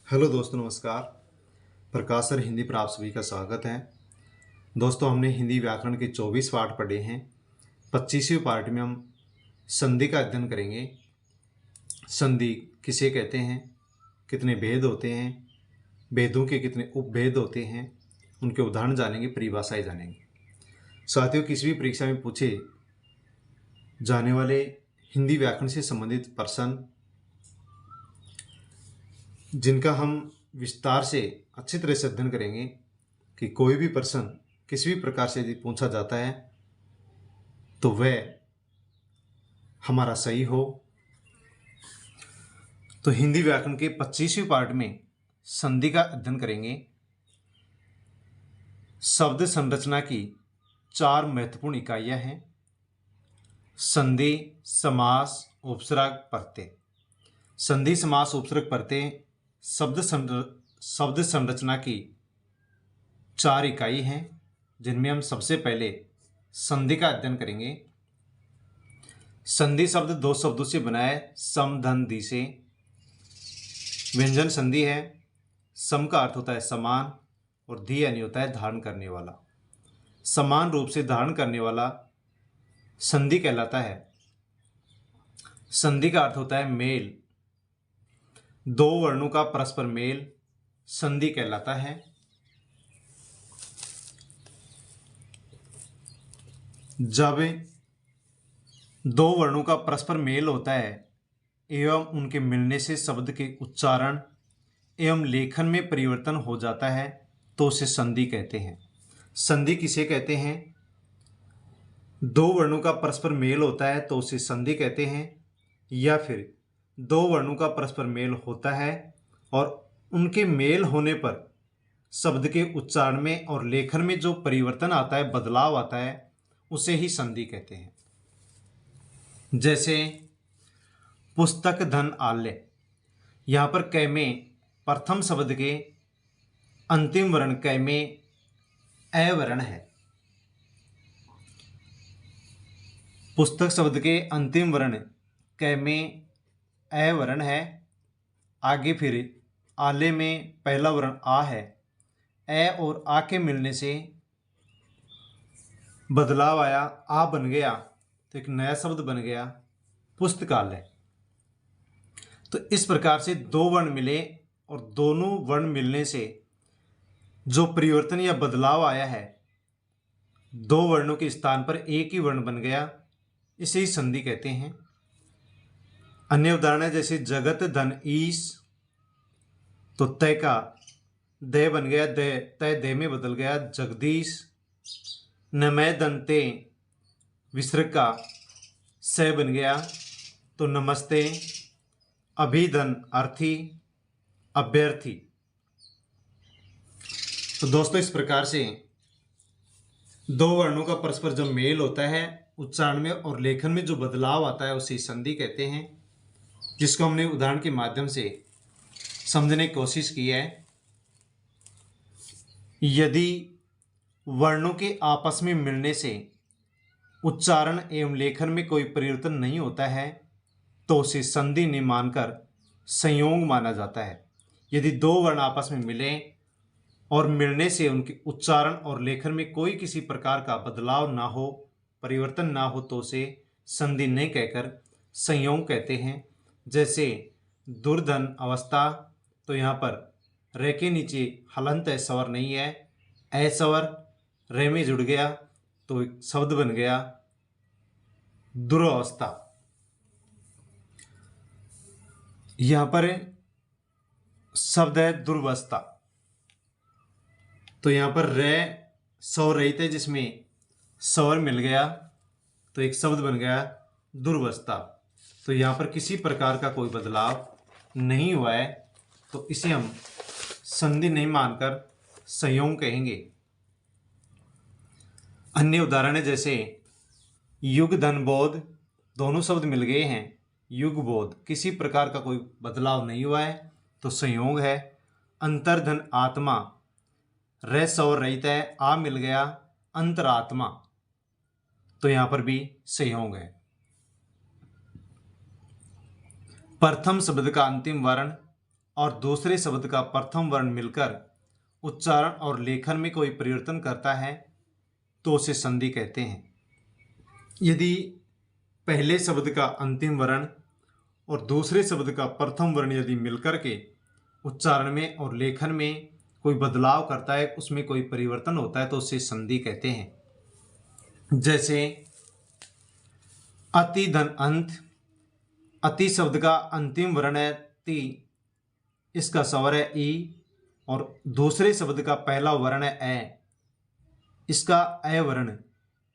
Hello दोस्तों, नमस्कार। प्रकाश sir Hindi पर आप सभी का स्वागत है। दोस्तों, हमने हिंदी व्याकरण के 24 पाठ पढ़े हैं। 25वें पाठ में हम संधि का अध्ययन करेंगे। संधि किसे कहते हैं, कितने भेद होते हैं, भेदों के कितने उपभेद होते हैं, उनके उदाहरण जानेंगे, परिभाषाएं जानेंगे। साथियों, किसी भी परीक्षा में पूछे जाने वाले हिंदी व्याकरण से संबंधित प्रश्न जिनका हम विस्तार से अच्छी तरह से अध्ययन करेंगे कि कोई भी प्रश्न किसी भी प्रकार से यदि पूछा जाता है तो वह हमारा सही हो। तो हिंदी व्याकरण के 25वें पार्ट में संधि का अध्ययन करेंगे। शब्द संरचना की 4 महत्वपूर्ण इकाइयां हैं: संधि, समास, उपसर्ग, प्रत्यय। संधि, समास, उपसर्ग, प्रत्यय शब्द संरचना की 4 इकाई हैं, जिनमें हम सबसे पहले संधि का अध्ययन करेंगे। संधि शब्द 2 शब्दों से बना है, सम धन दी से। व्यंजन संधि है। सम का अर्थ होता है समान और धी यानी होता है धारण करने वाला। समान रूप से धारण करने वाला संधि कहलाता है। संधि का अर्थ होता है मेल। 2 वर्णों का परस्पर मेल संधि कहलाता है। जब 2 वर्णों का परस्पर मेल होता है एवं उनके मिलने से शब्द के उच्चारण एवं लेखन में परिवर्तन हो जाता है तो उसे संधि कहते हैं। संधि किसे कहते हैं? 2 वर्णों का परस्पर मेल होता है तो उसे संधि कहते हैं, या फिर 2 वर्णों का परस्पर मेल होता है और उनके मेल होने पर शब्द के उच्चारण में और लेखन में जो परिवर्तन आता है, बदलाव आता है, उसे ही संधि कहते हैं। जैसे पुस्तक, धन, आल्य। यहाँ पर कै में प्रथम शब्द के अंतिम वर्ण कै में अ वर्ण है। पुस्तक शब्द के अंतिम वर्ण कै में अ वर्ण है। आगे फिर आले में पहला वर्ण आ है। अ और आ के मिलने से बदलाव आया, आ बन गया तो एक नया शब्द बन गया पुस्तकालय। तो इस प्रकार से 2 वर्ण मिले और दोनों वर्ण मिलने से जो परिवर्तन या बदलाव आया है, 2 वर्णों के स्थान पर एक ही वर्ण बन गया, इसे ही संधि कहते हैं। अन्य उदाहरण है जैसे जगत, धन, ईश। तो तय का दय बन गया, दय तय दय में बदल गया जगदीश। नमय दंते विसर्ग का स बन गया तो नमस्ते। अभिधन अर्थी, अभ्यर्थी। तो दोस्तों, इस प्रकार से 2 वर्णों का परस्पर जब मेल होता है, उच्चारण में और लेखन में जो बदलाव आता है उसे संधि कहते हैं, जिसको हमने उदाहरण के माध्यम से समझने की कोशिश की है। यदि वर्णों के आपस में मिलने से उच्चारण एवं लेखन में कोई परिवर्तन नहीं होता है तो उसे संधि नहीं मानकर संयोग माना जाता है। यदि 2 वर्ण आपस में मिले और मिलने से उनके उच्चारण और लेखन में कोई किसी प्रकार का बदलाव ना हो, परिवर्तन ना हो, तो उसे संधि नहीं कहकर संयोग कहते हैं। जैसे दुर्धन अवस्था, तो यहाँ पर रे के नीचे हलंत है, स्वर नहीं है, ए स्वर रे में जुड़ गया तो एक शब्द बन गया दुरावस्था। यहां पर शब्द है दुर्वस्था, तो यहां पर रे स्वर रहित है जिसमें स्वर मिल गया तो एक शब्द बन गया दुर्वस्था। तो यहां पर किसी प्रकार का कोई बदलाव नहीं हुआ है तो इसे हम संधि नहीं मानकर संयोग कहेंगे। अन्य उदाहरण है जैसे युग, धन, बोध। दोनों शब्द मिल गए हैं, युग, बोध, किसी प्रकार का कोई बदलाव नहीं हुआ है तो संयोग है। अंतर्धन आत्मा, रे स्वर रहित है, आ मिल गया अंतरात्मा, तो यहां पर भी संयोग है। प्रथम शब्द का अंतिम वर्ण और दूसरे शब्द का प्रथम वर्ण मिलकर उच्चारण और लेखन में कोई परिवर्तन करता है तो उसे संधि कहते हैं। यदि पहले शब्द का अंतिम वर्ण और दूसरे शब्द का प्रथम वर्ण यदि मिलकर के उच्चारण में और लेखन में कोई बदलाव करता है, उसमें कोई परिवर्तन होता है तो उसे संधि कहते हैं। जैसे अति धन अंत, अति शब्द का अंतिम वर्ण है ति, इसका स्वर है ई, और दूसरे शब्द का पहला वर्ण है ए, इसका ए वर्ण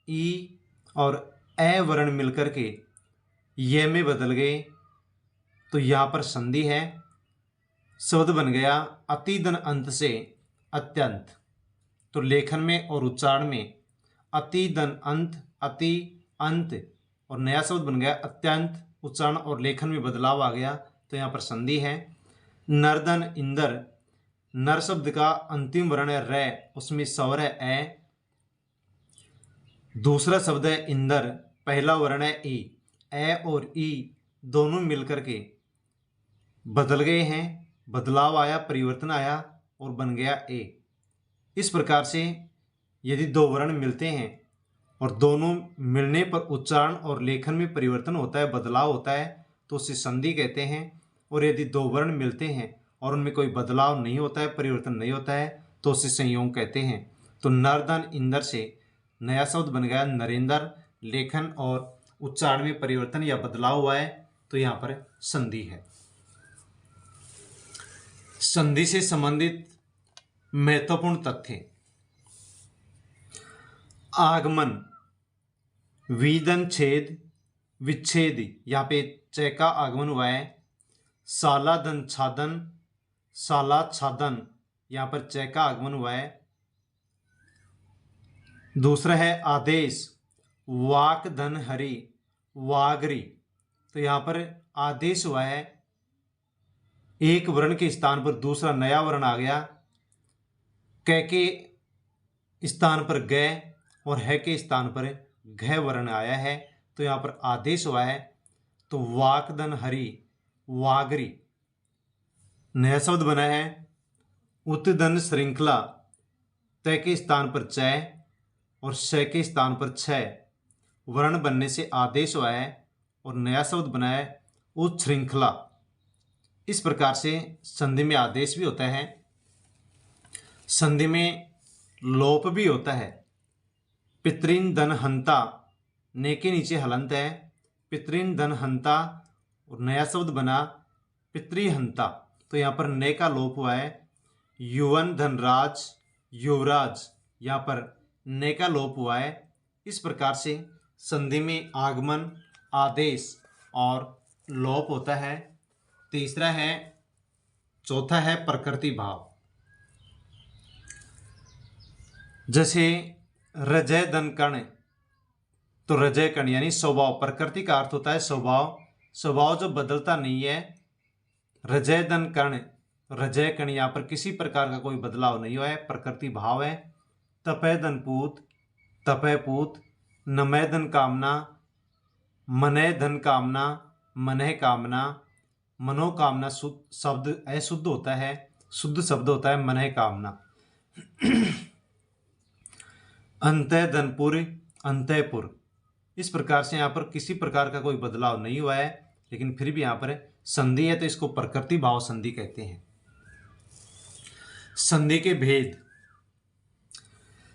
ई और ए वर्ण मिलकर के ये में बदल गए तो यहाँ पर संधि है। शब्द बन गया अति धन अंत से अत्यंत। तो लेखन में और उच्चारण में अति धन अंत, अति अंत, और नया शब्द बन गया अत्यंत। उच्चारण और लेखन में बदलाव आ गया तो यहाँ पर संधि है। नरदन इंदर, नर शब्द का अंतिम वर्ण है रे, उसमें स्वर है ए। दूसरा शब्द है इंदर, पहला वर्ण है ई। ए और ई दोनों मिलकर के बदल गए हैं, बदलाव आया, परिवर्तन आया और बन गया ए। इस प्रकार से यदि दो वर्ण मिलते हैं और दोनों मिलने पर उच्चारण और लेखन में परिवर्तन होता है, बदलाव होता है, तो उसे संधि कहते हैं। और यदि दो वर्ण मिलते हैं और उनमें कोई बदलाव नहीं होता है, परिवर्तन नहीं होता है, तो उसे संयोग कहते हैं। तो नरदन इंदर से नया शब्द बन गया नरेंद्र। लेखन और उच्चारण में परिवर्तन या बदलाव हुआ है तो यहाँ पर संधि है। संधि से संबंधित महत्वपूर्ण तथ्य। आगमन, विदन छेद, विच्छेद, यहाँ पे च का आगमन हुआ है। सालादन छादन, साला छादन, यहाँ पर च का आगमन हुआ है। दूसरा है आदेश, वाक धन हरि, वागरी, तो यहाँ पर आदेश हुआ है। एक वर्ण के स्थान पर दूसरा नया वर्ण आ गया। क के स्थान पर ग और है के स्थान पर घ वर्ण आया है तो यहाँ पर आदेश हुआ है। तो वाकदन हरि, वागरी। नया शब्द बना है उत्दन श्रृंखला, त के स्थान पर च और श के स्थान पर छ वर्ण बनने से आदेश हुआ है और नया शब्द बना है उत्श्रृंखला। इस प्रकार से संधि में आदेश भी होता है, संधि में लोप भी होता है। पितृन धन हंता, ने के नीचे हलंत है, पितृन धन हंता, और नया शब्द बना पितृहंता, तो यहाँ पर ने का लोप हुआ है। युवन धनराज, युवराज, यहाँ पर ने का लोप हुआ है। इस प्रकार से संधि में आगमन, आदेश और लोप होता है। तीसरा है, चौथा है प्रकृति भाव। जैसे रजय धन कण, तो रजय कण यानी स्वभाव, प्रकृति का अर्थ होता है स्वभाव, स्वभाव जो बदलता नहीं है। रजय धन कण, रजय कण, यहाँ पर किसी प्रकार का कोई बदलाव नहीं हुआ है, प्रकृति भाव है। तपय धन पूत, तपय पूत, नमय धन कामना, मनय धन कामना, मनय कामना, मनोकामना शब्द अशुद्ध होता है, शुद्ध शब्द होता है मनय कामना। अंतय धनपुर, अंतयपुर। इस प्रकार से यहाँ पर किसी प्रकार का कोई बदलाव नहीं हुआ है, लेकिन फिर भी यहाँ पर संधि है तो इसको प्रकृति भाव संधि कहते हैं। संधि के भेद।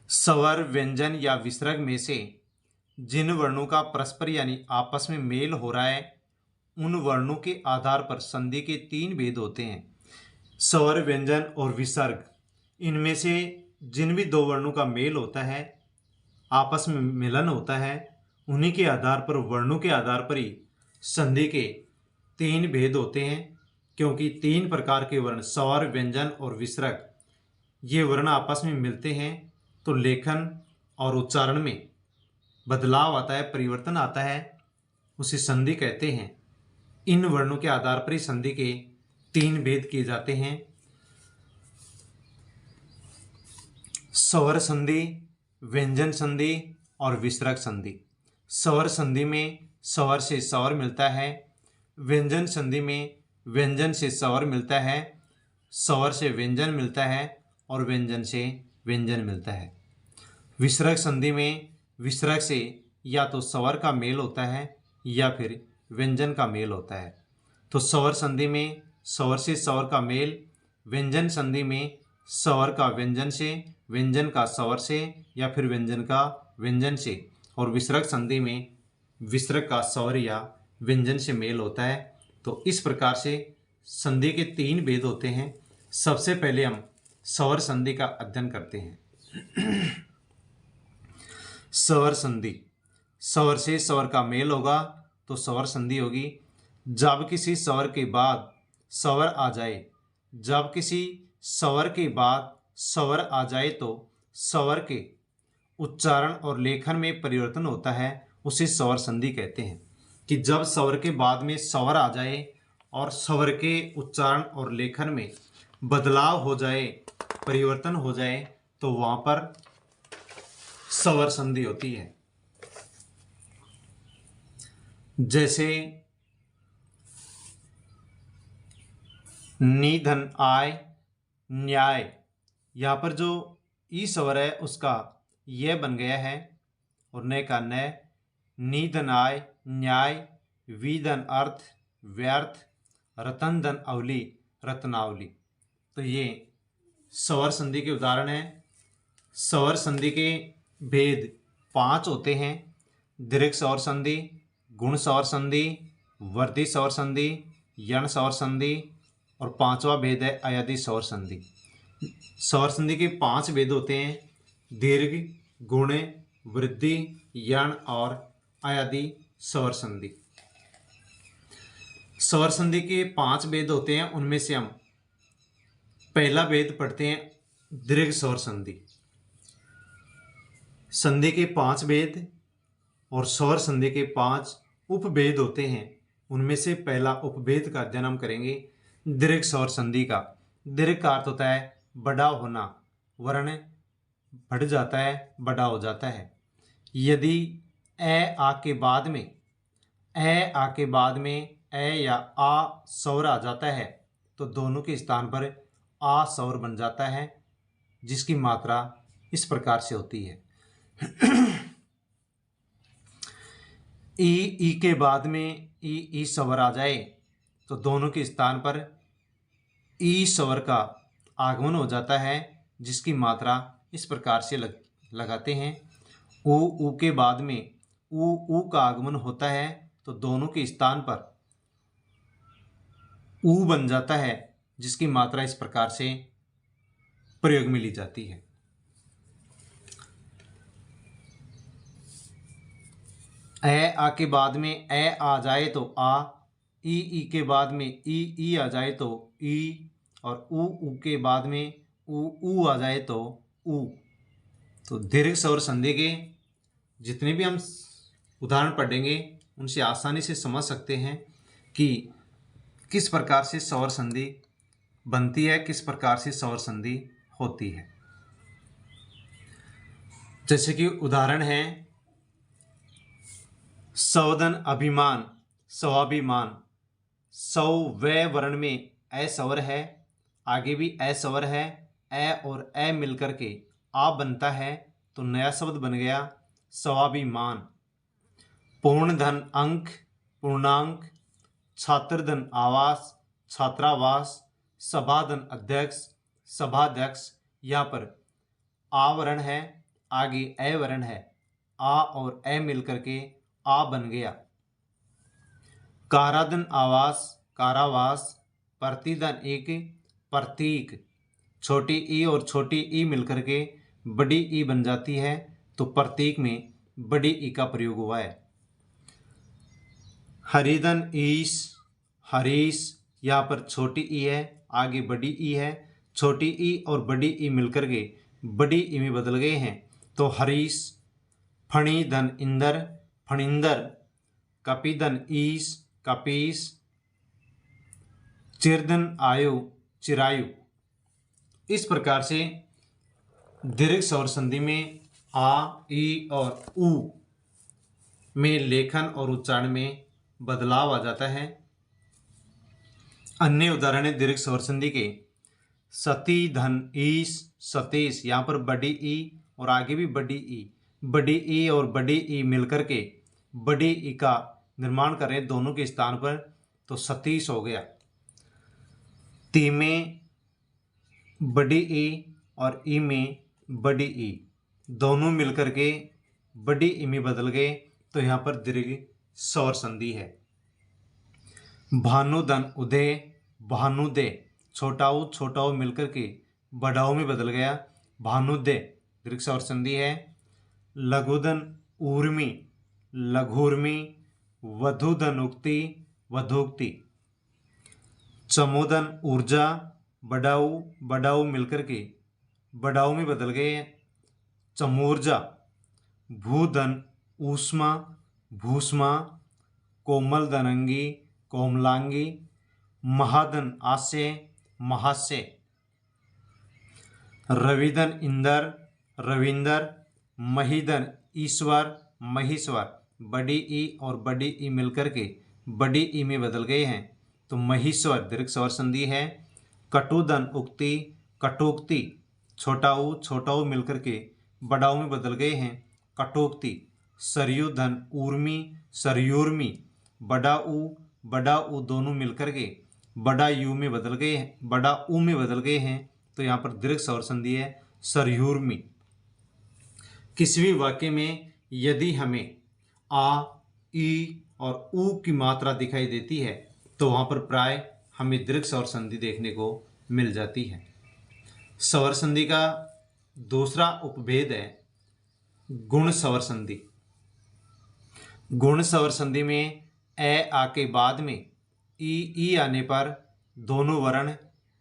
स्वर, व्यंजन या विसर्ग में से जिन वर्णों का परस्पर यानी आपस में मेल हो रहा है, उन वर्णों के आधार पर संधि के 3 भेद होते हैं। स्वर, व्यंजन और विसर्ग, इनमें से जिन भी 2 वर्णों का मेल होता है, आपस में मिलन होता है, उन्हीं के आधार पर, वर्णों के आधार पर ही संधि के 3 भेद होते हैं। क्योंकि 3 प्रकार के वर्ण, स्वर, व्यंजन और विसर्ग, ये वर्ण आपस में मिलते हैं तो लेखन और उच्चारण में बदलाव आता है, परिवर्तन आता है, उसे संधि कहते हैं। इन वर्णों के आधार पर ही संधि के 3 भेद किए जाते हैं। स्वर संधि, व्यंजन संधि और विसर्ग संधि। स्वर संधि में स्वर से स्वर मिलता है, व्यंजन संधि में व्यंजन से स्वर मिलता है स्वर से व्यंजन मिलता है और व्यंजन से व्यंजन मिलता है। विसर्ग संधि में विसर्ग से या तो स्वर का मेल होता है या फिर व्यंजन का मेल होता है। तो स्वर संधि में स्वर से स्वर का मेल, व्यंजन संधि में स्वर का व्यंजन से, व्यंजन का स्वर से या फिर व्यंजन का व्यंजन से, और विसर्ग संधि में विसर्ग का स्वर या व्यंजन से मेल होता है। तो इस प्रकार से संधि के 3 भेद होते हैं। सबसे पहले हम स्वर संधि का अध्ययन करते हैं। स्वर संधि, स्वर से स्वर का मेल होगा तो स्वर संधि होगी। जब किसी स्वर के बाद स्वर आ जाए, जब किसी स्वर के बाद स्वर आ जाए तो स्वर के उच्चारण और लेखन में परिवर्तन होता है, उसे स्वर संधि कहते हैं। कि जब स्वर के बाद में स्वर आ जाए और स्वर के उच्चारण और लेखन में बदलाव हो जाए, परिवर्तन हो जाए, तो वहाँ पर स्वर संधि होती है। जैसे निधन आय न्याय, यहाँ पर जो ई स्वर है उसका यह बन गया है और न का न। निधन आय न्याय, विधन अर्थ व्यर्थ, रतन धन अवली रत्नावली। तो ये स्वर संधि के उदाहरण हैं। स्वर संधि के भेद 5 होते हैं। दीर्घ स्वर संधि, गुण स्वर संधि, वर्धी स्वर संधि, यण स्वर संधि और 5वां भेद है अयादि स्वर संधि। स्वर संधि के 5 भेद होते हैं: दीर्घ, गुण, वृद्धि, यण और अयादि स्वर संधि। स्वर संधि के 5 भेद होते हैं, उनमें से हम पहला भेद पढ़ते हैं, दीर्घ स्वर संधि। संधि के 5 भेद और स्वर संधि के 5 उपभेद होते हैं, उनमें से पहला उपभेद का अध्ययन हम करेंगे, दीर्घ स्वर संधि का। दीर्घ का अर्थ होता है बड़ा होना, वर्ण बढ़ जाता है, बड़ा हो जाता है। यदि ए आ के बाद में ए या आ स्वर आ जाता है तो दोनों के स्थान पर आ स्वर बन जाता है, जिसकी मात्रा इस प्रकार से होती है। ई के बाद में ई स्वर आ जाए तो दोनों के स्थान पर ई स्वर का आगमन हो जाता है, जिसकी मात्रा इस प्रकार से लगाते हैं। ऊ के बाद में ऊ का आगमन होता है तो दोनों के स्थान पर ऊ बन जाता है, जिसकी मात्रा इस प्रकार से प्रयोग में ली जाती है। ए आ के बाद में ए आ जाए तो आ, ई के बाद में ई आ जाए तो ई, और ऊ के बाद में ऊ आ जाए तो ऊ। तो दीर्घ स्वर संधि के जितने भी हम उदाहरण पढ़ेंगे उनसे आसानी से समझ सकते हैं कि किस प्रकार से स्वर संधि बनती है, किस प्रकार से स्वर संधि होती है। जैसे कि उदाहरण है, सवदन अभिमान, स्वाभिमान। सौ व वर्ण में ए स्वर है, आगे भी ए स्वर है, ए और ए मिलकर के आ बनता है तो नया शब्द बन गया स्वाभिमान। पूर्ण धन अंक, पूर्णांक, छात्र धन आवास, छात्रावास, सभाधन अध्यक्ष, सभाध्यक्ष। यहाँ पर आ वर्ण है, आगे ए वर्ण है, आ और ए मिलकर के आ बन गया। काराधन आवास, कारावास, प्रतिधन एक, प्रतीक। छोटी ई और छोटी ई मिलकर के बड़ी ई बन जाती है तो प्रतीक में बड़ी ई का प्रयोग हुआ है। हरिधन ईश, हरीश। यहाँ पर छोटी ई है, आगे बड़ी ई है, छोटी ई और बड़ी ई मिलकर के बड़ी ई में बदल गए हैं तो हरीश। फणिधन इंदर, फणिंदर। कपिधन ईश, कपीश। चिरधन आयु, चिरायु। इस प्रकार से दीर्घ स्वर संधि में आ, ई और ऊ में लेखन और उच्चारण में बदलाव आ जाता है। अन्य उदाहरण है दीर्घ स्वर संधि के, सती धन ईश सतीश, यहाँ पर बड़ी ई और आगे भी बड़ी ई और बड़ी ई मिलकर के बड़ी ई का निर्माण कर रहे हैं दोनों के स्थान पर, तो सतीश हो गया। ती में बड़ी ई और ई में बड़ी ई दोनों मिलकर के बड़ी ई में बदल गए, तो यहाँ पर दीर्घ स्वर संधि है। भानुधन उदय भानुदय, छोटा ऊ मिलकर के बड़ा ऊ में बदल गया, भानुदय दीर्घ स्वर संधि है। लघुधन ऊर्मी लघुर्मी, वधुधन उक्ति वधुक्ति। चमोधन ऊर्जा बड़ा ऊ मिलकर के बड़ा ऊ में बदल गए, चमूर्जा। भूधन ऊष्मा भूष्मा, कोमल धनंगी कोमलांगी। महाधन आस्य महास्य। रविधन इंदर रविंदर, महीधन ईश्वर महीश्वर, बड़ी ई और बड़ी ई मिलकर के बड़ी ई में बदल गए हैं, तो महीश्वर दीर्घ स्वर संधि है। कटुधन उक्ति कटोक्ति, छोटा ऊ मिलकर के बड़ा ऊ में बदल गए हैं, कटोक्ति। सरयुधन ऊर्मी सरयूर्मी, बड़ा ऊ दोनों मिलकर के बड़ा ऊ में बदल गए हैं, तो यहाँ पर दीर्घ स्वर संधि है, सरयूर्मी। किसी भी वाक्य में यदि हमें आ ई और ऊ की मात्रा दिखाई देती है, तो वहाँ पर प्राय हमें दीर्घ स्वर संधि देखने को मिल जाती है। स्वर संधि का दूसरा उपभेद है गुण स्वर संधि। गुण स्वर संधि में ए आ के बाद में ई आने पर दोनों वर्ण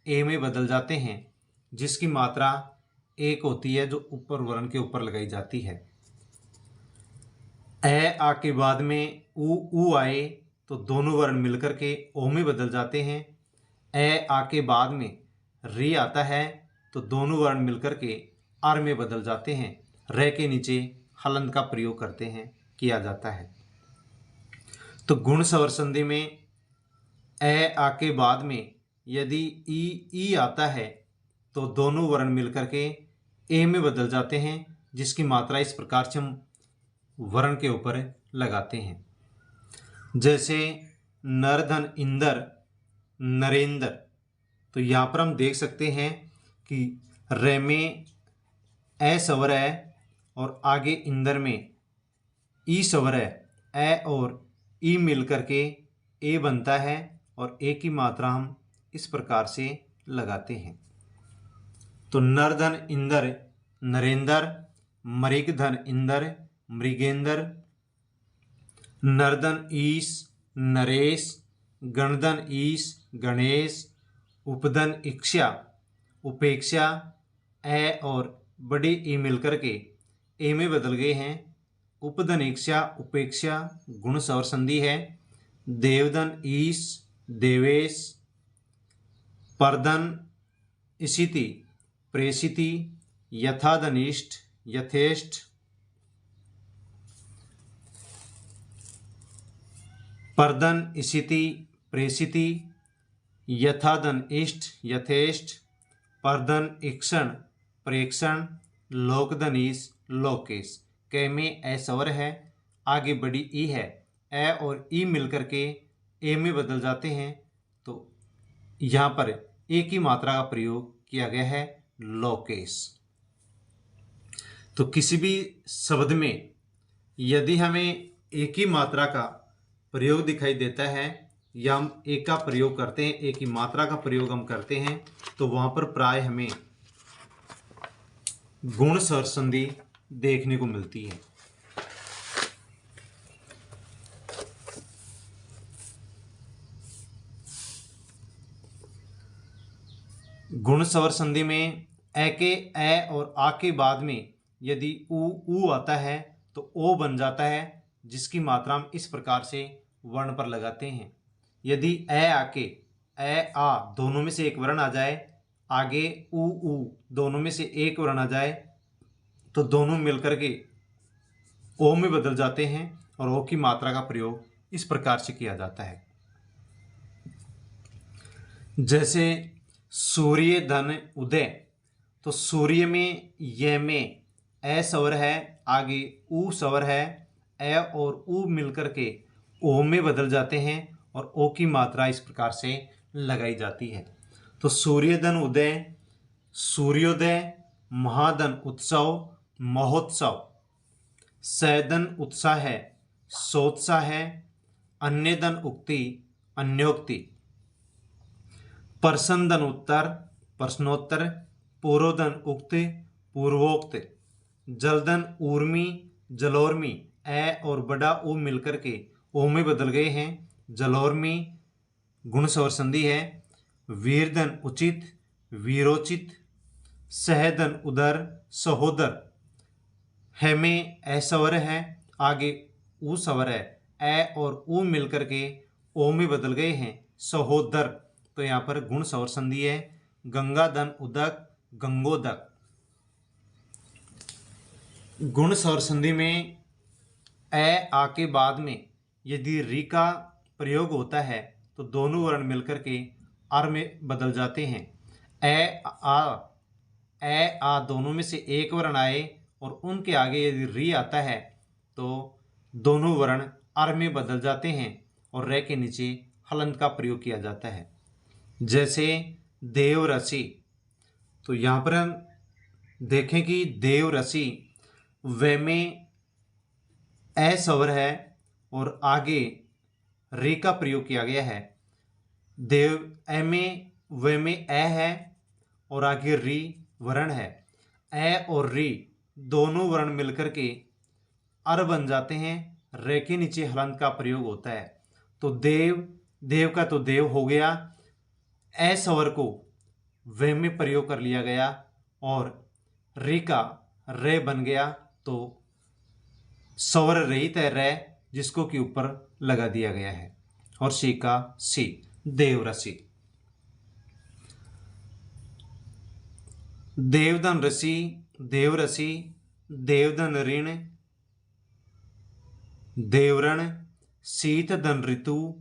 ए में बदल जाते हैं, जिसकी मात्रा एक होती है, जो ऊपर वर्ण के ऊपर लगाई जाती है। ए आ के बाद में ऊ आए तो दोनों वर्ण मिलकर के ओ में बदल जाते हैं। ए आ के बाद में री आता है तो दोनों वर्ण मिलकर के आर में बदल जाते हैं। रे के नीचे हलंत का प्रयोग किया जाता है। तो गुण स्वर संधि में ए आ के बाद में यदि ई आता है तो दोनों वर्ण मिलकर के ए में बदल जाते हैं, जिसकी मात्रा इस प्रकार से हम वर्ण के ऊपर लगाते हैं। जैसे नरधन इंदर नरेंद्र, तो यहाँ पर हम देख सकते हैं कि रे में ए स्वर है और आगे इंदर में ई स्वर है। ए और ई मिलकर के ए बनता है और ए की मात्रा हम इस प्रकार से लगाते हैं। तो नरधन इंदर नरेंद्र, मृगधन इंदर मृगेंद्र, नरधन ईश नरेश, गणधन ईश गणेश, उपधन इक्षा उपेक्षा। ए और बड़ी ई मिलकर के ए में बदल गए हैं, उपधन इक्षा उपेक्षा गुण स्वर संधि है। देवधन ईश देवेश, परधन इशिति प्रेषिति, यथाधन इष्ट यथेष्ट। परधन इशिति प्रेषिति, यथाधन इष्ट यथेष्ट। परधन इक्षण प्रेक्षण, लोकधन ईश लोकेश। कै में ए स्वर है, आगे बड़ी ई है, ए और ई मिलकर के ए में बदल जाते हैं, तो यहाँ पर ए की मात्रा का प्रयोग किया गया है लोकेश। तो किसी भी शब्द में यदि हमें एक ही मात्रा का प्रयोग दिखाई देता है या हम एक का प्रयोग करते हैं, एक ही मात्रा का प्रयोग हम करते हैं, तो वहाँ पर प्राय हमें गुण स्वर संधि देखने को मिलती है। गुण स्वर संधि में ए और आ के बाद में यदि ऊ आता है तो ओ बन जाता है, जिसकी मात्रा हम इस प्रकार से वर्ण पर लगाते हैं। यदि ए आके ए आ दोनों में से एक वर्ण आ जाए, आगे ऊ दोनों में से एक वर्ण आ जाए, तो दोनों मिलकर के ओ में बदल जाते हैं और ओ की मात्रा का प्रयोग इस प्रकार से किया जाता है। जैसे सूर्य धन उदय। तो सूर्य में य में ए स्वर है, आगे ऊ स्वर है, ए और ऊ मिलकर के ओ में बदल जाते हैं और ओ की मात्रा इस प्रकार से लगाई जाती है। तो सूर्यधन उदय, सूर्योदय, महाधन उत्सव, महोत्सव, सैधन उत्साह है, सोत्साह है, अन्यधन उक्ति, अन्योक्ति, प्रसन्नधन उत्तर, प्रश्नोत्तर, पूर्वधन उक्त, पूर्वोक्त, जलधन ऊर्मी, जलोर्मी, ए और बड़ा ऊ मिलकर के ओ में बदल गए हैं, जलोर्मी गुण स्वर संधि है। वीरधन उचित, वीरोचित, सहधन उदर, सहोदर, है में ए स्वर है, आगे ऊ स्वर है, ए और ऊ मिलकर के ओ में बदल गए हैं, सहोदर। तो यहाँ पर गुण स्वर संधि है। गंगा धन उदक, गंगोदक। गुण स्वर संधि में ए आ के बाद में यदि री का प्रयोग होता है तो दोनों वर्ण मिलकर के अर में बदल जाते हैं। ए आ दोनों में से एक वर्ण आए और उनके आगे यदि री आता है तो दोनों वर्ण अर में बदल जाते हैं और रे के नीचे हलंत का प्रयोग किया जाता है। जैसे देवरसी। तो यहाँ पर हम देखें कि देवरसी वे में ए स्वर है और आगे रे का प्रयोग किया गया है। देव ए में वे में ए है और आगे री वर्ण है। ए और री दोनों वर्ण मिलकर के अर बन जाते हैं, रे के नीचे हलंत का प्रयोग होता है। तो देव का तो देव हो गया, ए स्वर को वे में प्रयोग कर लिया गया और रे का रे बन गया, तो स्वर रहित है रे, जिसको के ऊपर लगा दिया गया है और सी का सी, देवरसी। देवधन रसी, देवरसी, देवधन ऋण, देवरण, शीत धन ऋतु,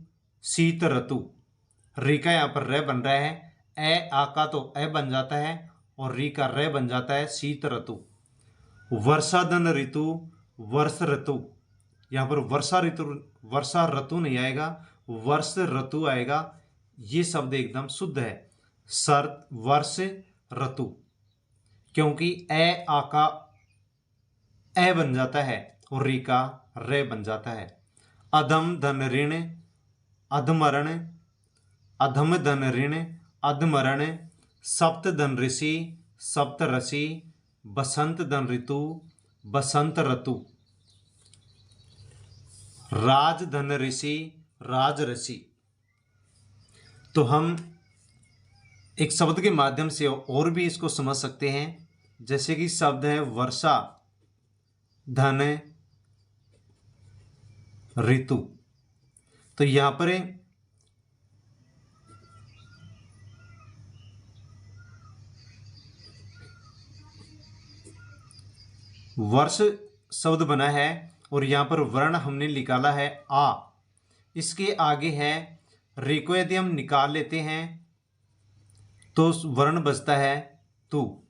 शीत ऋतु। री का यहाँ पर रे बन रहा है, ए आ का तो ए बन जाता है और री का रे बन जाता है, शीत ऋतु। वर्षा धन ऋतु, वर्ष ऋतु। यहाँ पर वर्षा ऋतु नहीं आएगा, वर्ष ऋतु आएगा। ये शब्द एकदम शुद्ध है, शरत वर्ष ऋतु, क्योंकि ए आ का ए बन जाता है और री का रे बन जाता है। अधम धन ऋण, अधमरण, अधम धन ऋण, अधमरण, सप्त धन ऋषि, सप्त ऋषि, बसंत धन ऋतु, बसंत ऋतु, राज धन ऋषि, राज ऋषि। तो हम एक शब्द के माध्यम से और भी इसको समझ सकते हैं। जैसे कि शब्द है वर्षा धन ऋतु। तो यहां पर वर्ष शब्द बना है और यहां पर वर्ण हमने निकाला है आ। इसके आगे है रे को यदि हम निकाल लेते हैं तो वर्ण बचता है तू।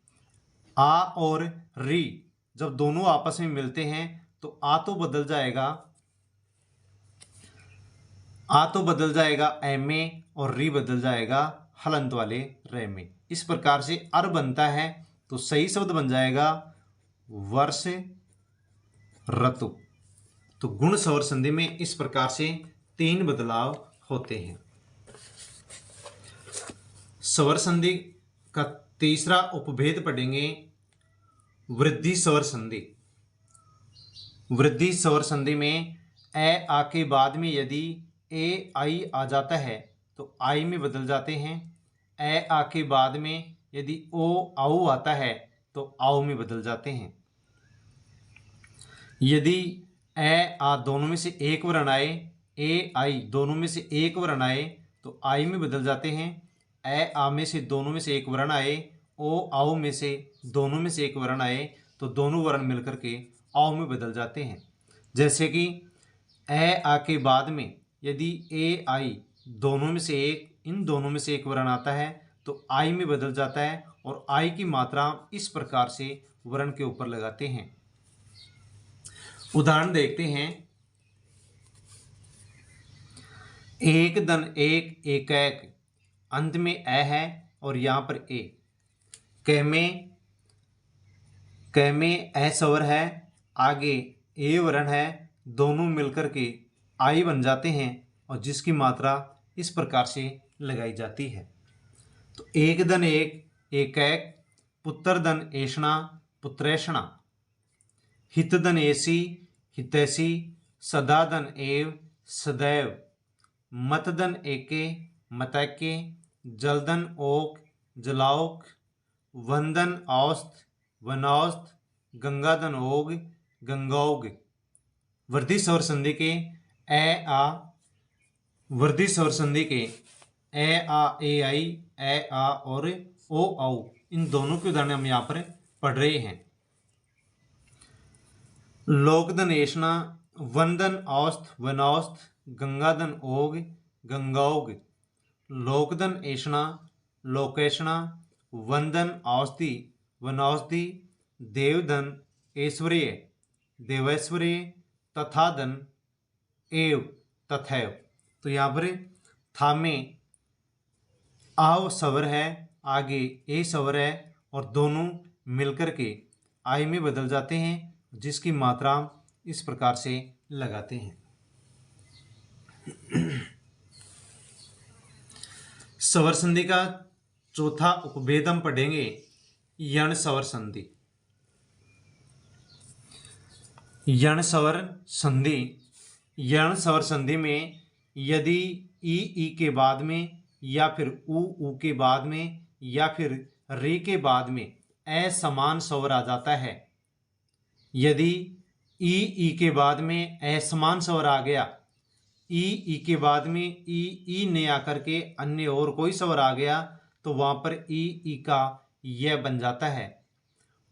आ और री जब दोनों आपस में मिलते हैं तो आ तो बदल जाएगा ए में और री बदल जाएगा हलंत वाले रे में। इस प्रकार से अर बनता है तो सही शब्द बन जाएगा वर्ष ऋतु। तो गुण स्वर संधि में इस प्रकार से 3 बदलाव होते हैं। स्वर संधि का तीसरा उपभेद पढ़ेंगे, वृद्धि स्वर संधि। वृद्धि स्वर संधि में ए आ के बाद में यदि ए आई आ जाता है तो आई में बदल जाते हैं। ए आ के बाद में यदि ओ आउ आता है तो आओ में बदल जाते हैं। यदि ए आ दोनों में से एक वर्ण आए, ए आई दोनों में से एक वर्ण आए तो आई में बदल जाते हैं। ए आ में से दोनों में से एक वर्ण आए, ओ आओ में से दोनों में से एक वर्ण आए तो दोनों वर्ण मिलकर के आओ में बदल जाते हैं। जैसे कि ए आ के बाद में यदि ए आई दोनों में से एक, इन दोनों में से एक वर्ण आता है तो आई में बदल जाता है और आई की मात्रा इस प्रकार से वर्ण के ऊपर लगाते हैं। उदाहरण देखते हैं। एक धन एक एक एक, अंत में ए है और यहाँ पर ए। क में ए स्वर है, आगे ए वर्ण है, दोनों मिलकर के आई बन जाते हैं और जिसकी मात्रा इस प्रकार से लगाई जाती है। तो एक धन एक एक एक, पुत्र धन ऐषणा पुत्रेषणा, हित धन ऐसी हितैषी, सदा धन एव सदैव, मत धन एके मतैके, जलधन ओक जलाओक, वंदन औस्त वनौस्त, गंगाधन ओग गंगौग। वृद्धि स्वर संधि के ए आ, वृद्धि स्वर संधि के ए आ ए आई, ए आ और ओ औ, इन दोनों के उदाहरण हम यहाँ पर पढ़ रहे हैं। लोकधन ऐषणा, वंदन औस्त वनौस्त, गंगाधन ओग गंगौग। लोकधन ऐषणा लोकेषणा, वंदन औस्ती वनौस्ती, देवधन ऐश्वर्य देवैश्वर्य, तथा धन एव तथैव। तो यहाँ पर था में आव स्वर है, आगे ए स्वर है और दोनों मिलकर के आई में बदल जाते हैं, जिसकी मात्रा इस प्रकार से लगाते हैं। स्वर संधि का चौथा उपभेद हम पढ़ेंगे, यण स्वर संधि। यण स्वर संधि, यण स्वर संधि में यदि ई के बाद में या फिर ऊ के बाद में या फिर रे के बाद में असमान स्वर आ जाता है, यदि ई के बाद में असमान स्वर आ गया, ई के बाद में ई ने आकर के अन्य और कोई स्वर आ गया, तो वहाँ पर ई का यह बन जाता है।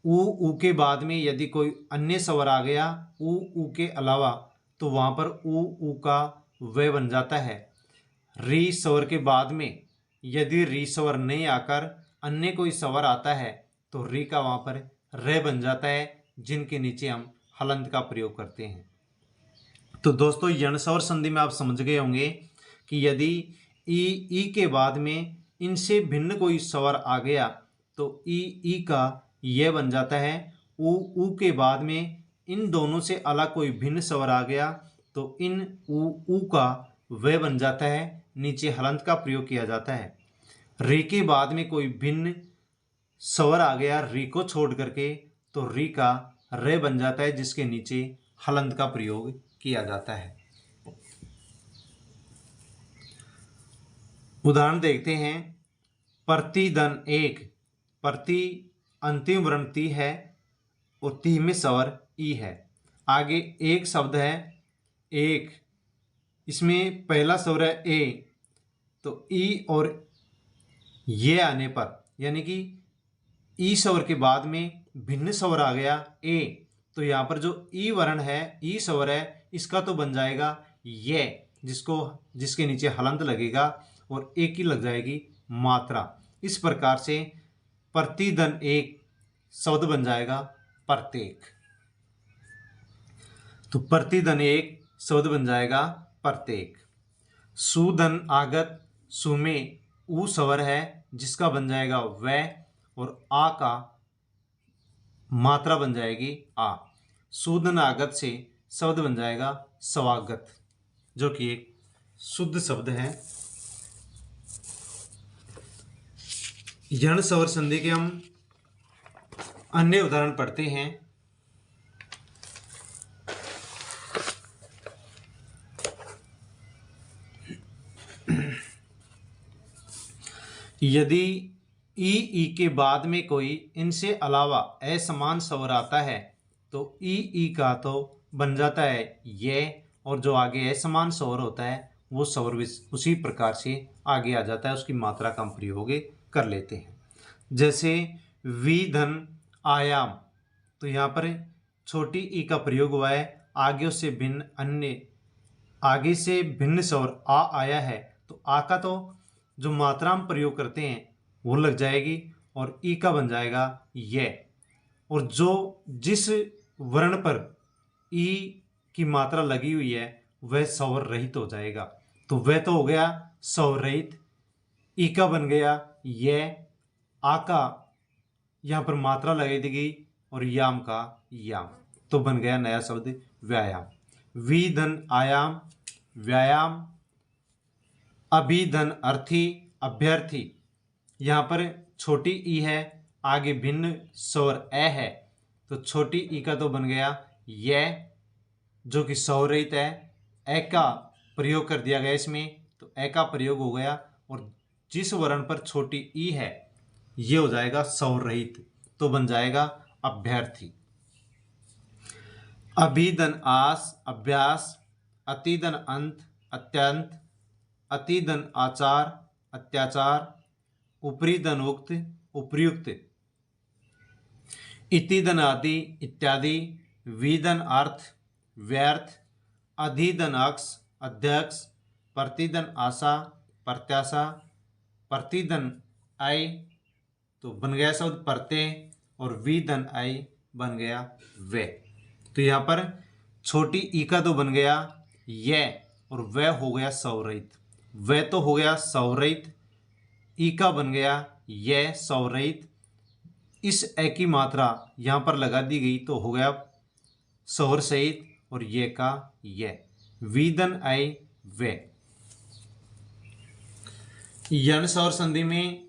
ऊ के बाद में यदि कोई अन्य स्वर आ गया ऊ के अलावा, तो वहाँ पर ऊ का व बन जाता है। री स्वर के बाद में यदि री स्वर नहीं आकर अन्य कोई स्वर आता है, तो री का वहाँ पर रे बन जाता है, जिनके नीचे हम हलंत का प्रयोग करते हैं। तो दोस्तों, यण स्वर संधि में आप समझ गए होंगे कि यदि ई के बाद में इनसे भिन्न कोई स्वर आ गया, तो ई का यह बन जाता है। ऊ के बाद में इन दोनों से अलग कोई भिन्न स्वर आ गया, तो इन ऊ का व बन जाता है, नीचे हलंत का प्रयोग किया जाता है। री के बाद में कोई भिन्न स्वर आ गया री को छोड़ करके, तो री का रे बन जाता है, जिसके नीचे हलंत का प्रयोग किया जाता है। उदाहरण देखते हैं। प्रतिधन एक, प्रति अंतिम वर्ण ती है और ती में स्वर ई है, आगे एक शब्द है एक, इसमें पहला स्वर है ए, तो ई और ये आने पर यानी कि ई स्वर के बाद में भिन्न स्वर आ गया ए, तो यहाँ पर जो ई वर्ण है, ई स्वर है, इसका तो बन जाएगा ये, जिसके नीचे हलंत लगेगा और एक ही लग जाएगी मात्रा। इस प्रकार से प्रतिधन एक शब्द बन जाएगा प्रत्येक। तो प्रतिधन एक शब्द बन जाएगा प्रत्येक। सुधन आगत, सु में ऊ स्वर है, जिसका बन जाएगा वै और आ का मात्रा बन जाएगी आ। सुधन आगत से शब्द बन जाएगा स्वागत, जो कि एक शुद्ध शब्द है। यण स्वर संधि के हम अन्य उदाहरण पढ़ते हैं। यदि ई के बाद में कोई इनसे अलावा असमान स्वर आता है, तो ई का तो बन जाता है ये, और जो आगे असमान स्वर होता है वो स्वर उसी प्रकार से आगे आ जाता है, उसकी मात्रा का हम प्रयोग कर लेते हैं। जैसे विधन आयाम, तो यहाँ पर छोटी ई का प्रयोग हुआ है, आगे से भिन्न स्वर आ आया है, तो आ का तो जो मात्रा हम प्रयोग करते हैं वो लग जाएगी और ई का बन जाएगा ये। और जो जिस वर्ण पर ई की मात्रा लगी हुई है वह स्वर रहित हो जाएगा। तो वह तो हो गया स्वर रहित। ई का बन गया ये, आ का यहाँ पर मात्रा लगाई दी गई और याम का याम, तो बन गया नया शब्द व्यायाम। वी धन आयाम व्यायाम। अभी धन अर्थी अभ्यर्थी। यहाँ पर छोटी ई है, आगे भिन्न स्वर ए है, तो छोटी ई का तो बन गया ये जो कि स्वर रहित है। ए का प्रयोग कर दिया गया इसमें, तो ए का प्रयोग हो गया और जिस वर्ण पर छोटी ई है ये हो जाएगा स्वर रहित, तो बन जाएगा अभ्यर्थी। अभिधन आस अभ्यास। अतिधन अंत अत्यंत। अतिधन आचार अत्याचार। ऊपरी धन उक्त उपयुक्त। इतिधन आदि इत्यादि। विधन अर्थ व्यर्थ। अधिधन अक्ष अध्यक्ष। प्रतिधन आशा प्रत्याशा। प्रतिधन आय, तो बन गया शब्द प्रत्यय, और विधन आय बन गया वे। तो यहाँ पर छोटी ई का तो बन गया ये और वह हो गया स्वर-रहित। वह तो हो गया स्वर-रहित, ई का बन गया ये स्वर-रहित। इस ए की मात्रा यहाँ पर लगा दी गई तो हो गया स्वर सहित और ये का ये। विधन आय वे। यण स्वर संधि में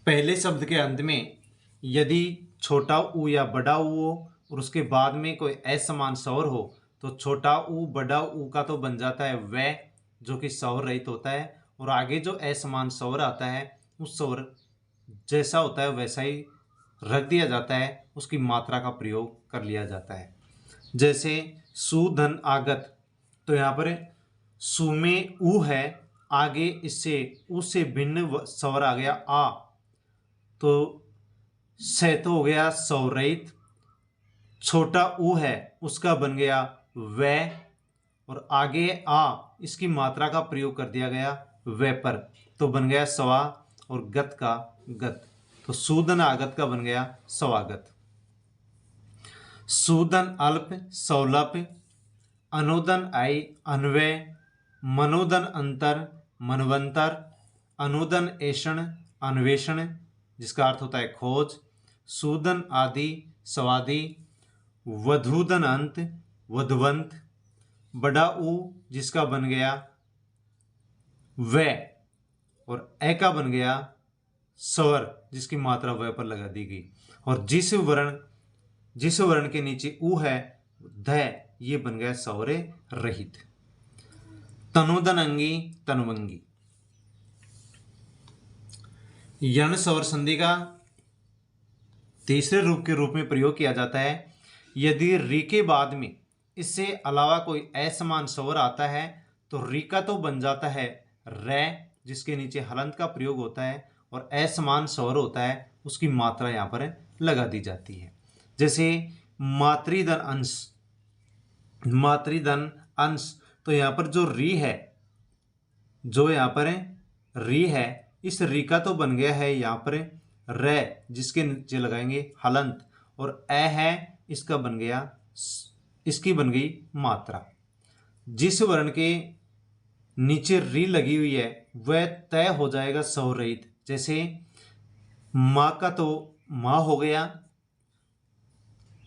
पहले शब्द के अंत में यदि छोटा ऊ या बड़ा ऊ हो और उसके बाद में कोई असमान स्वर हो तो छोटा ऊ बड़ा ऊ का तो बन जाता है वह, जो कि स्वर रहित होता है, और आगे जो असमान स्वर आता है उस स्वर जैसा होता है वैसा ही रख दिया जाता है, उसकी मात्रा का प्रयोग कर लिया जाता है। जैसे सुधन आगत, तो यहाँ पर सु में ऊ है, आगे इससे ऊ से भिन्न स्वर आ गया आ, तो से तो हो गया स्वर रहित। छोटा ऊ है उसका बन गया वै, और आगे आ इसकी मात्रा का प्रयोग कर दिया गया वै पर, तो बन गया स्वा, और गत का गत, तो सूदन आगत का बन गया स्वागत। सूदन अल्प सौलभ। अनुदन आय अन्वय। मनोदन अंतर मनवंतर। अनुदन ऐषण अन्वेषण, जिसका अर्थ होता है खोज। सूदन आदि स्वादि। वधूदन अंत वधवंत। बड़ा ऊ जिसका बन गया वै, और ए का बन गया स्वर जिसकी मात्रा वह पर लगा दी गई, और जिस वर्ण के नीचे ऊ है ध, ये बन गया स्वर रहित। तनुदन अंगी तनुवंगी। यण स्वर संधि का तीसरे रूप के रूप में प्रयोग किया जाता है यदि री के बाद में इससे अलावा कोई असमान स्वर आता है तो री का तो बन जाता है रै, जिसके नीचे हलंत का प्रयोग होता है, और असमान स्वर होता है उसकी मात्रा यहाँ पर लगा दी जाती है। जैसे मातृधन अंश। मातृधन अंश, तो यहाँ पर जो री है, जो यहाँ पर री है, इस री का तो बन गया है यहाँ पर रै, जिसके नीचे लगाएंगे हलंत, और ए है इसका बन गया, इसकी बन गई मात्रा। जिस वर्ण के नीचे री लगी हुई है वह तय हो जाएगा स्वर रहित। जैसे माँ का तो माँ हो गया,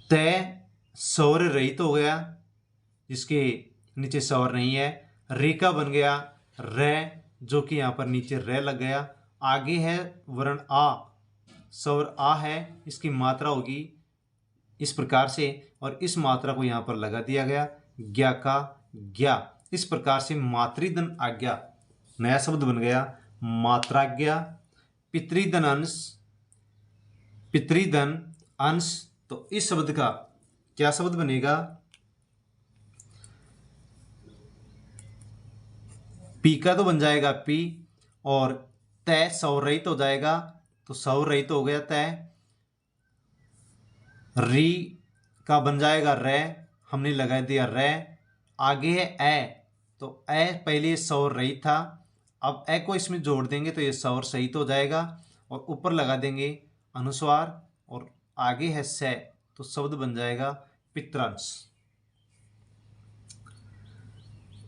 तय स्वर रहित हो गया जिसके नीचे स्वर नहीं है। रे का बन गया रै, जो कि यहाँ पर नीचे रै लग गया। आगे है वर्ण आ, स्वर आ है, इसकी मात्रा होगी इस प्रकार से, और इस मात्रा को यहाँ पर लगा दिया गया ज्ञा का ज्ञा। इस प्रकार से मातृधन आज्ञा नया शब्द बन गया मात्राज्ञा। पितृधन अंश पितृधन अंश, तो इस शब्द का क्या शब्द बनेगा, पी का तो बन जाएगा पी, और तय स्वर रहित हो जाएगा, तो स्वर रहित हो गया तय। री का बन जाएगा रै, हमने लगा दिया रै। आगे है ए, तो ए पहले स्वर रहित था, अब ए को इसमें जोड़ देंगे तो ये स्वर सहित हो जाएगा, और ऊपर लगा देंगे अनुस्वार और आगे है से, तो शब्द बन जाएगा पितृंश।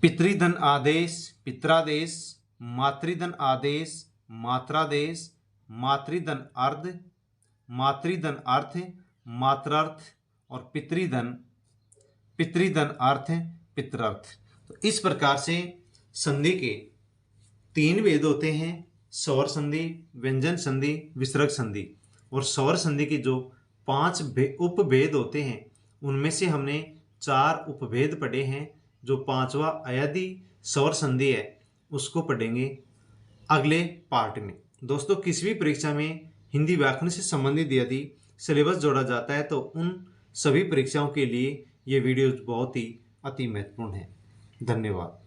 पितृधन आदेश पित्रादेश, मातृधन आदेश मात्रादेश, मातृधन अर्ध मातृधन अर्थ मात्रार्थ और पितृधन अर्थ पितरार्थ। तो इस प्रकार से संधि के 3 भेद होते हैं, स्वर संधि, व्यंजन संधि, विसर्ग संधि। और स्वर संधि के जो 5 उपभेद होते हैं उनमें से हमने 4 उपभेद पढ़े हैं। जो 5वां अयादी स्वर संधि है उसको पढ़ेंगे अगले पार्ट में। दोस्तों, किसी भी परीक्षा में हिंदी व्याकरण से संबंधित यदि सिलेबस जोड़ा जाता है तो उन सभी परीक्षाओं के लिए ये वीडियो बहुत ही अति महत्वपूर्ण है। धन्यवाद।